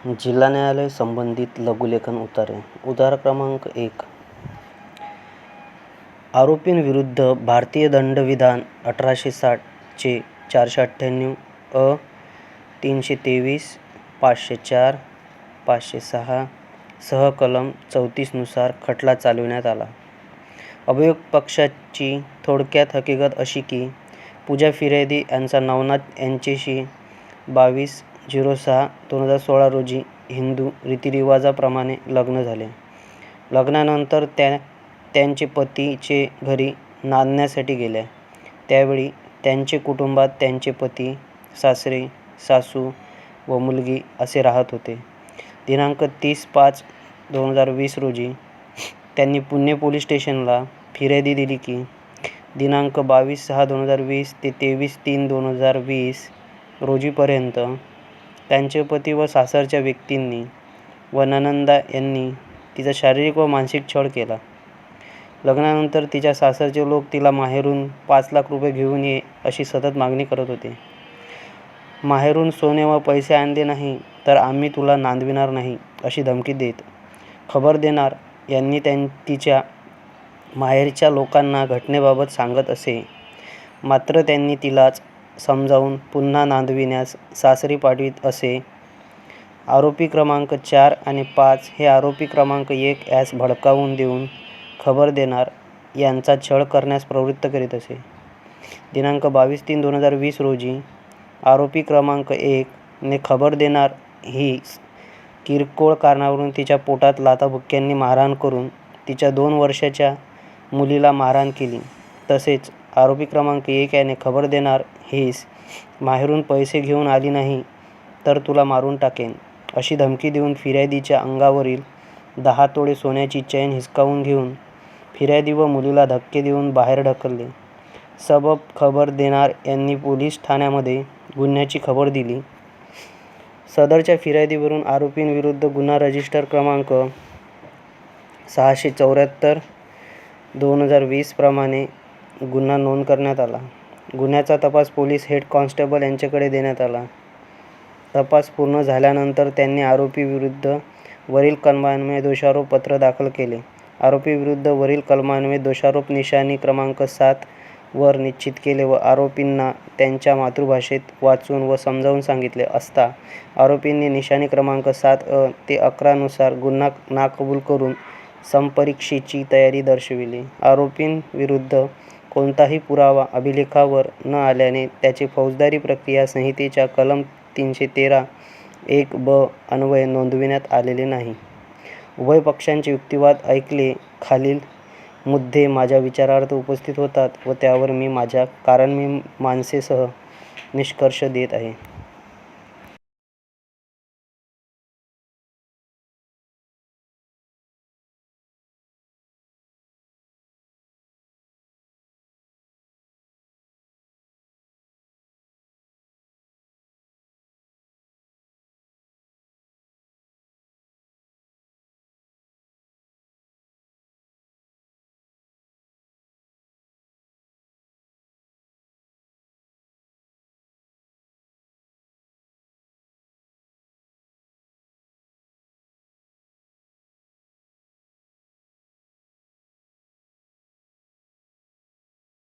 जिल्हा न्यायालय संबंधित लघुलेखन उतारे. उतारा क्रमांक 1. आरोपींविरुद्ध भारतीय दंडविधान 1860 चे 498 अ, 323, 504, 506 सह कलम 34 नुसार खटला चालविण्यात आला. अभियुक्त पक्षाची थोडक्यात हकीकत अशी की पूजा फिर्यादी यांचा नवनाथ यांच्याशी 22/06/2016 रोजी हिंदू रीतिरिवाजाप्रमाणे लग्न झाले. लग्नानंतर त्यांचे पतीचे घरी नांदण्यासाठी गेल्या. त्यावेळी त्यांचे कुटुंबात त्यांचे पती, सासरे, सासू व मुलगी असे राहत होते. दिनांक 30/5/2020 रोजी त्यांनी पुणे पोलीस स्टेशनला फिर्याद दिली की दिनांक 22/6/2020 ते 23/3/2020 रोजीपर्यंत त्यांचे पती व सासरच्या व्यक्तींनी व नणंदा यांनी तिचा शारीरिक व मानसिक छळ केला. लग्नानंतर तिच्या सासरचे लोक तिला माहेरून 5 लाख रुपये घेऊन ये अशी सतत मागणी करत होते. माहेरून सोने व पैसे आणले नाही तर आम्ही तुला नांदविणार नाही अशी धमकी देत. खबर देणार यांनी तिच्या माहेरच्या लोकांना घटनेबाबत सांगत असे. मात्र त्यांनी तिलाच समजावून पुन्हा नांदविण्यास सासरी पाठवित असे. आरोपी क्रमांक 4 आणि 5 हे आरोपी क्रमांक 1 यास भडकावून देऊन खबर देणार यांचा छळ करण्यास प्रवृत्त करीत असे. दिनांक 22/3/2020 रोजी आरोपी क्रमांक 1 ने खबर देणार हिस किरकोळ कारणावरून तिच्या पोटात लाथाबुक्क्यांनी मारहाण करून तिच्या 2 वर्षाच्या मुलीला मारहाण केली. तसेच आरोपी क्रमांक 1 याने खबर देणार हिस माहेरून पैसे घेऊन आली नाही तर तुला मारून टाकेन अशी धमकी देऊन फिर्यादीच्या अंगावरील 10 तोळे सोन्याची चैन हिसकावून घेऊन फिर्यादी व मुलीला धक्के देऊन बाहेर ढकलले. सबब खबर देणार यांनी पोलीस ठाण्यामध्ये गुन्ह्याची खबर दिली. सदरच्या फिर्यादीवरून आरोपींविरुद्ध गुन्हा रजिस्टर क्रमांक 674/2020 प्रमाणे गुन्हा नोंद करण्यात आला. गुन्ह्याचा तपास पोलीस हेड कॉन्स्टेबल यांच्याकडे देण्यात आला. तपास पूर्ण झाल्यानंतर त्यांनी आरोपीविरुद्ध वरील कलमान्वये दोषारोप पत्र दाखल केले. आरोपीविरुद्ध वरील कलमान्वये दोषारोप निशाणी क्रमांक 7 वर निश्चित केले व आरोपींना त्यांच्या मातृभाषेत वाचून व समजावून सांगितले असता आरोपींनी निशाणी क्रमांक 7 ते 11 नुसार गुन्हा नाकबूल करून संपरीक्षेची तयारी दर्शविली. आरोपींविरुद्ध कोणताही पुरावा अभिलेखावर न आल्याने त्याचे फौजदारी प्रक्रिया संहितेच्या कलम 313(1) अन्वये नोंदविण्यात आलेले नाही. उभय पक्षांचे युक्तिवाद ऐकले. खालील मुद्दे माझ्या विचारार्थ उपस्थित होतात व त्यावर मी माझ्या मीमांसेसह निष्कर्ष देत आहे.